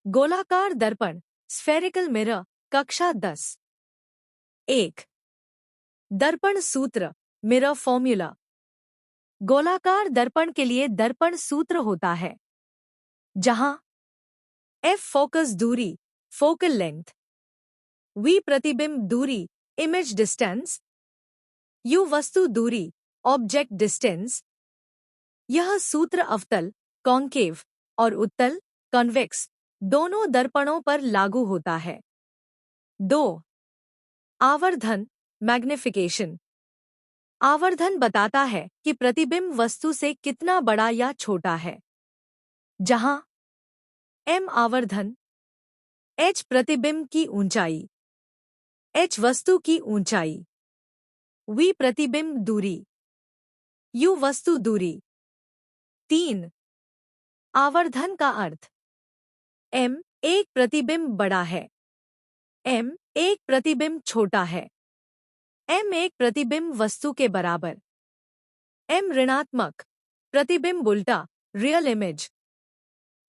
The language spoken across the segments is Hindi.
गोलाकार दर्पण स्फेरिकल मिरर कक्षा 10। 1. दर्पण सूत्र मिरर फॉर्मूला। गोलाकार दर्पण के लिए दर्पण सूत्र होता है, जहां F फोकस दूरी फोकल लेंथ, V प्रतिबिंब दूरी इमेज डिस्टेंस, U वस्तु दूरी ऑब्जेक्ट डिस्टेंस। यह सूत्र अवतल कॉन्केव और उत्तल कॉन्वेक्स दोनों दर्पणों पर लागू होता है। 2. आवर्धन मैग्निफिकेशन। आवर्धन बताता है कि प्रतिबिंब वस्तु से कितना बड़ा या छोटा है, जहां M आवर्धन, H प्रतिबिंब की ऊंचाई, H वस्तु की ऊंचाई, V प्रतिबिंब दूरी, U वस्तु दूरी। 3. आवर्धन का अर्थ। M एक प्रतिबिंब बड़ा है, M एक प्रतिबिंब छोटा है, M एक प्रतिबिंब वस्तु के बराबर, M ऋणात्मक प्रतिबिंब उल्टा रियल इमेज,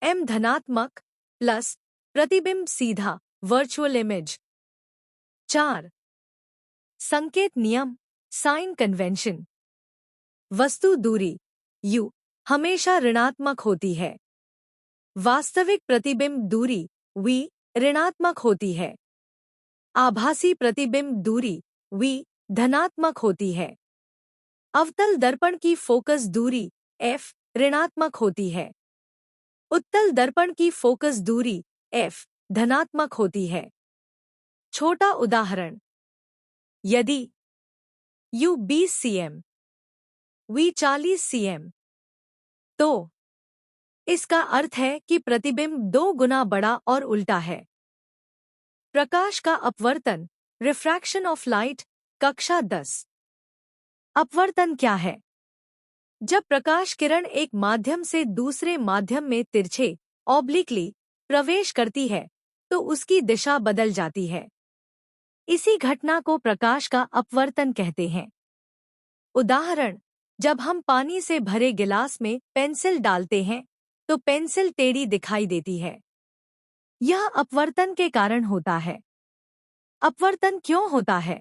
M धनात्मक प्लस प्रतिबिंब सीधा वर्चुअल इमेज। 4. संकेत नियम साइन कन्वेंशन। वस्तु दूरी U हमेशा ऋणात्मक होती है, वास्तविक प्रतिबिंब दूरी V ऋणात्मक होती है, आभासी प्रतिबिंब दूरी V धनात्मक होती है, अवतल दर्पण की फोकस दूरी F ऋणात्मक होती है, उत्तल दर्पण की फोकस दूरी F धनात्मक होती है। छोटा उदाहरण, यदि U 20 cm, V 40 cm, तो इसका अर्थ है कि प्रतिबिंब 2 गुना बड़ा और उल्टा है। प्रकाश का अपवर्तन रिफ्रैक्शन ऑफ लाइट कक्षा 10। अपवर्तन क्या है? जब प्रकाश किरण एक माध्यम से दूसरे माध्यम में तिरछे ऑब्लिकली प्रवेश करती है तो उसकी दिशा बदल जाती है। इसी घटना को प्रकाश का अपवर्तन कहते हैं। उदाहरण, जब हम पानी से भरे गिलास में पेंसिल डालते हैं तो पेंसिल टेढ़ी दिखाई देती है। यह अपवर्तन के कारण होता है। अपवर्तन क्यों होता है?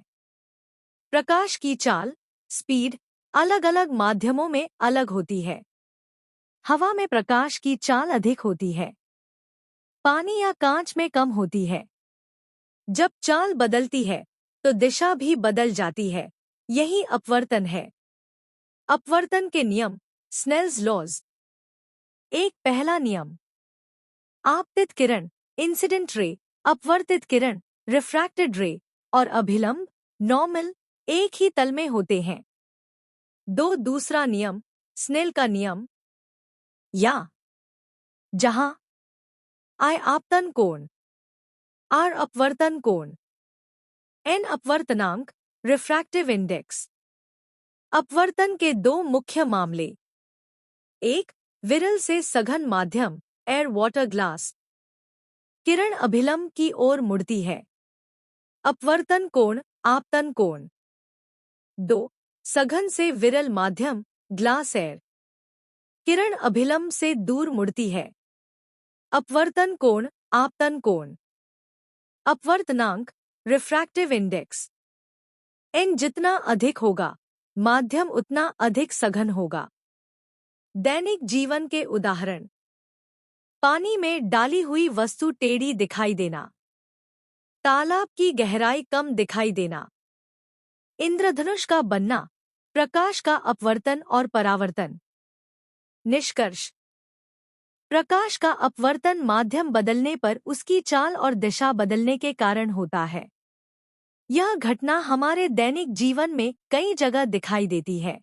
प्रकाश की चाल स्पीड अलग अलग माध्यमों में अलग होती है। हवा में प्रकाश की चाल अधिक होती है, पानी या कांच में कम होती है। जब चाल बदलती है तो दिशा भी बदल जाती है। यही अपवर्तन है। अपवर्तन के नियम स्नेल्स लॉज। एक पहला नियम, आपतित किरण इंसिडेंट रे, अपवर्तित किरण रिफ्रैक्टेड रे और अभिलंब नॉर्मल एक ही तल में होते हैं। 2. दूसरा नियम स्नेल का नियम, या जहां I आपतन कोण, R अपवर्तन कोण, N अपवर्तनांक रिफ्रैक्टिव इंडेक्स। अपवर्तन के 2 मुख्य मामले। 1. विरल से सघन माध्यम एयर वाटर ग्लास। किरण अभिलंब की ओर मुड़ती है। अपवर्तन कोण आपतन कोण। 2. सघन से विरल माध्यम ग्लास एयर। किरण अभिलंब से दूर मुड़ती है। अपवर्तन कोण आपतन कोण। अपवर्तनांक रिफ्रैक्टिव इंडेक्स। N जितना अधिक होगा, माध्यम उतना अधिक सघन होगा। दैनिक जीवन के उदाहरण, पानी में डाली हुई वस्तु टेढ़ी दिखाई देना, तालाब की गहराई कम दिखाई देना, इंद्रधनुष का बनना, प्रकाश का अपवर्तन और परावर्तन। निष्कर्ष, प्रकाश का अपवर्तन माध्यम बदलने पर उसकी चाल और दिशा बदलने के कारण होता है। यह घटना हमारे दैनिक जीवन में कई जगह दिखाई देती है।